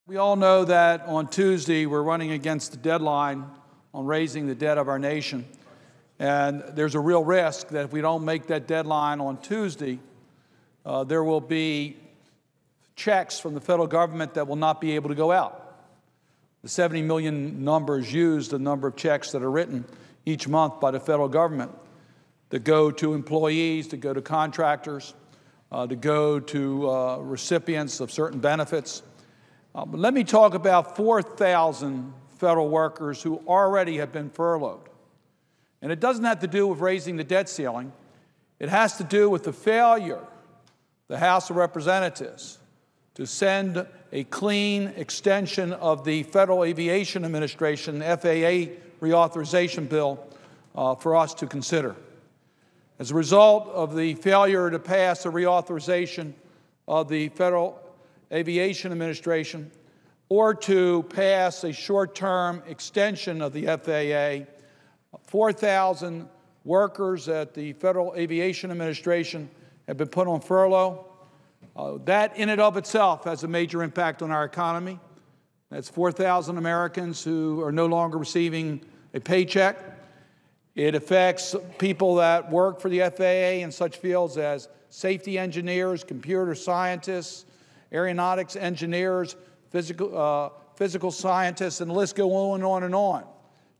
We all know that on Tuesday we're running against the deadline on raising the debt of our nation. And there's a real risk that if we don't make that deadline on Tuesday, there will be checks from the federal government that will not be able to go out. The 70 million number is used, the number of checks that are written each month by the federal government that go to employees, that go to contractors, to go to recipients of certain benefits. But let me talk about 4,000 federal workers who already have been furloughed. And it doesn't have to do with raising the debt ceiling. It has to do with the failure of the House of Representatives to send a clean extension of the Federal Aviation Administration FAA Reauthorization bill for us to consider. As a result of the failure to pass a reauthorization of the Federal Aviation Administration or to pass a short-term extension of the FAA, 4,000 workers at the Federal Aviation Administration have been put on furlough. That in and of itself has a major impact on our economy. That's 4,000 Americans who are no longer receiving a paycheck. It affects people that work for the FAA in such fields as safety engineers, computer scientists, aeronautics engineers, physical scientists, and the list goes on and on,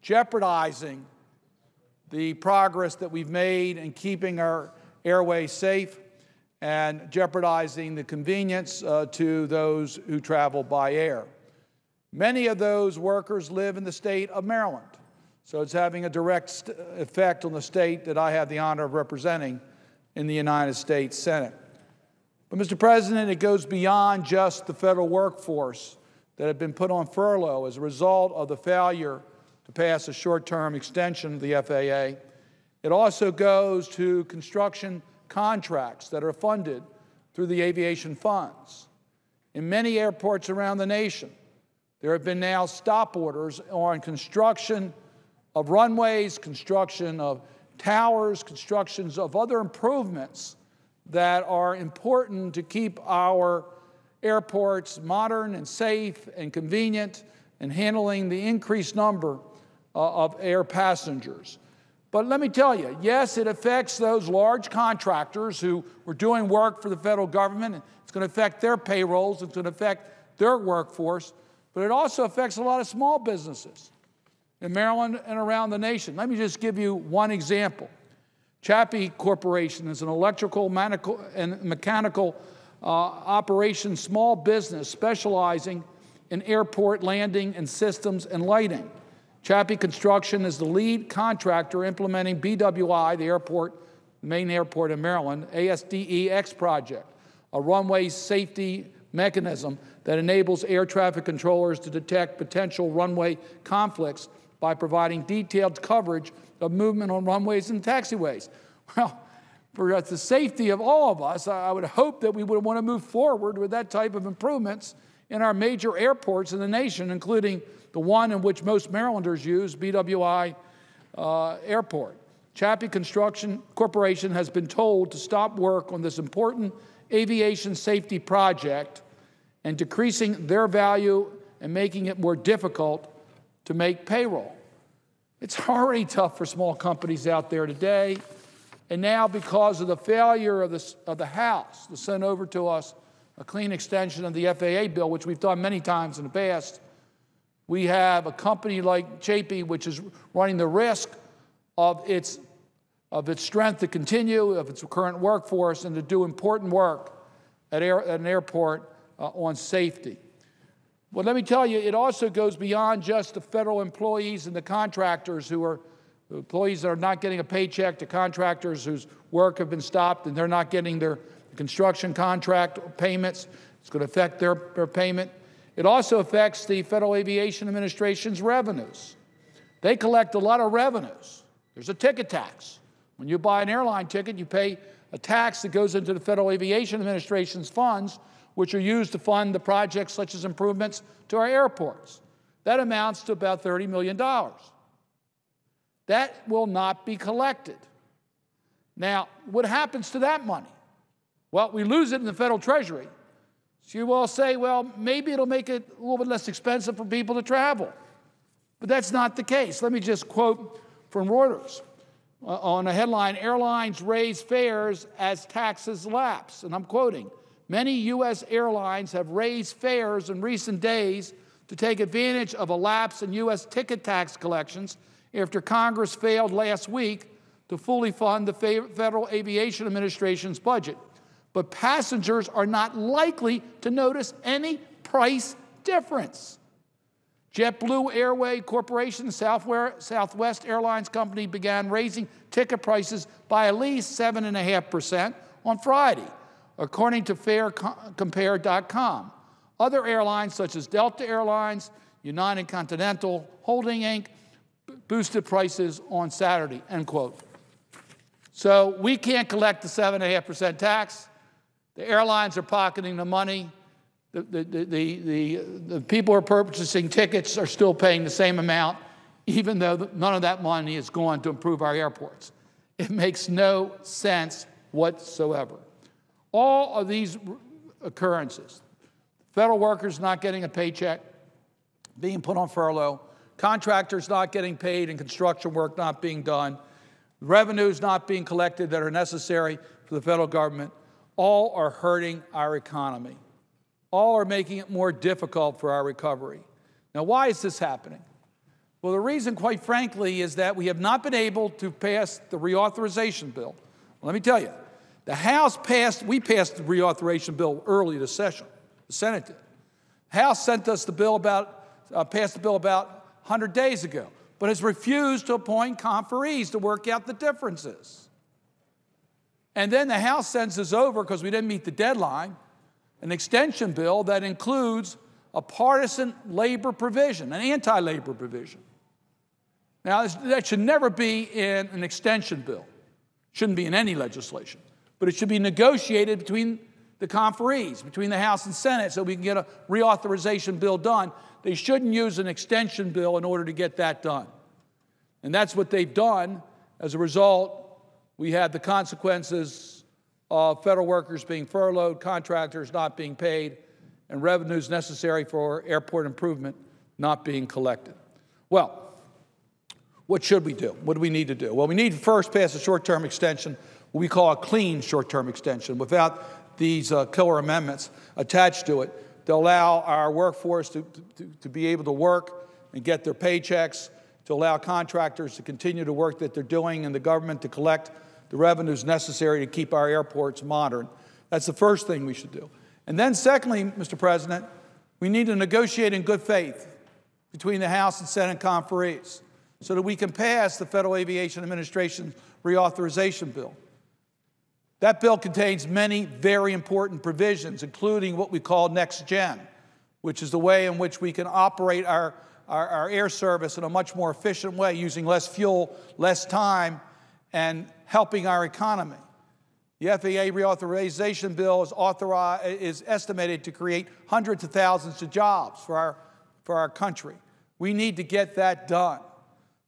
jeopardizing the progress that we've made in keeping our airways safe and jeopardizing the convenience to those who travel by air. Many of those workers live in the state of Maryland, so it's having a direct effect on the state that I have the honor of representing in the United States Senate. But, Mr. President, it goes beyond just the federal workforce that have been put on furlough as a result of the failure to pass a short-term extension of the FAA. It also goes to construction contracts that are funded through the aviation funds. In many airports around the nation, there have been now stop orders on construction of runways, construction of towers, constructions of other improvements that are important to keep our airports modern and safe and convenient and handling the increased number of air passengers. But let me tell you, yes, it affects those large contractors who were doing work for the federal government. It's going to affect their payrolls. It's going to affect their workforce. But it also affects a lot of small businesses in Maryland and around the nation. Let me just give you one example. Chappie Corporation is an electrical and mechanical operation small business specializing in airport landing and systems and lighting. Chappie Construction is the lead contractor implementing BWI, the main airport in Maryland, ASDE-X project, a runway safety mechanism that enables air traffic controllers to detect potential runway conflicts by providing detailed coverage of movement on runways and taxiways. Well, for the safety of all of us, I would hope that we would want to move forward with that type of improvements in our major airports in the nation, including the one in which most Marylanders use, BWI Airport. Chappie Construction Corporation has been told to stop work on this important aviation safety project and decreasing their value and making it more difficult to make payroll. It's already tough for small companies out there today. And now, because of the failure of the House to send over to us a clean extension of the FAA bill, which we've done many times in the past, we have a company like Chappie, which is running the risk of its strength to continue, of its current workforce, and to do important work at an airport on safety. Well, let me tell you, it also goes beyond just the federal employees and the contractors who are employees that are not getting a paycheck, to contractors whose work have been stopped and they're not getting their construction contract payments. It's going to affect their payment. It also affects the Federal Aviation Administration's revenues. They collect a lot of revenues. There's a ticket tax. When you buy an airline ticket, you pay a tax that goes into the Federal Aviation Administration's funds, which are used to fund the projects such as improvements to our airports. That amounts to about $30 million. That will not be collected. Now, what happens to that money? Well, we lose it in the federal treasury. So you will say, well, maybe it'll make it a little bit less expensive for people to travel. But that's not the case. Let me just quote from Reuters. On a headline, airlines raise fares as taxes lapse. And I'm quoting, many U.S. airlines have raised fares in recent days to take advantage of a lapse in U.S. ticket tax collections after Congress failed last week to fully fund the Federal Aviation Administration's budget. But passengers are not likely to notice any price difference. JetBlue Airway Corporation, Southwest Airlines Company, began raising ticket prices by at least 7.5% on Friday, according to FareCompare.com. Other airlines, such as Delta Airlines, United Continental Holding, Inc., boosted prices on Saturday, end quote. So we can't collect the 7.5% tax. The airlines are pocketing the money. The people who are purchasing tickets are still paying the same amount, even though none of that money is going to improve our airports. It makes no sense whatsoever. All of these occurrences, federal workers not getting a paycheck, being put on furlough, contractors not getting paid and construction work not being done, revenues not being collected that are necessary for the federal government, all are hurting our economy. All are making it more difficult for our recovery. Now, why is this happening? Well, the reason, quite frankly, is that we have not been able to pass the reauthorization bill. Well, let me tell you, the House passed, we passed the reauthorization bill early this session. The Senate did. The House sent us the bill passed the bill about 100 days ago, but has refused to appoint conferees to work out the differences. And then the House sends us over, because we didn't meet the deadline, an extension bill that includes a partisan labor provision, an anti-labor provision. Now, that should never be in an extension bill. Shouldn't be in any legislation. But it should be negotiated between the conferees, between the House and Senate, so we can get a reauthorization bill done. They shouldn't use an extension bill in order to get that done. And that's what they've done. As a result, we had the consequences of federal workers being furloughed, contractors not being paid, and revenues necessary for airport improvement not being collected. Well, what should we do? What do we need to do? Well, we need to first pass a short-term extension, what we call a clean short-term extension, without these killer amendments attached to it, to allow our workforce to be able to work and get their paychecks, to allow contractors to continue the work that they're doing, and the government to collect the revenues necessary to keep our airports modern. That's the first thing we should do. And then secondly, Mr. President, we need to negotiate in good faith between the House and Senate conferees so that we can pass the Federal Aviation Administration reauthorization bill. That bill contains many very important provisions, including what we call Next Gen, which is the way in which we can operate our air service in a much more efficient way, using less fuel, less time, and helping our economy. The FAA Reauthorization bill is estimated to create hundreds of thousands of jobs for our country. We need to get that done.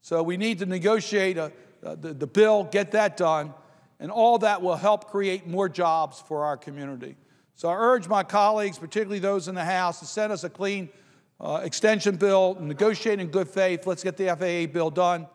So we need to negotiate the bill, get that done, and all that will help create more jobs for our community. So I urge my colleagues, particularly those in the House, to send us a clean extension bill, negotiate in good faith. Let's get the FAA bill done.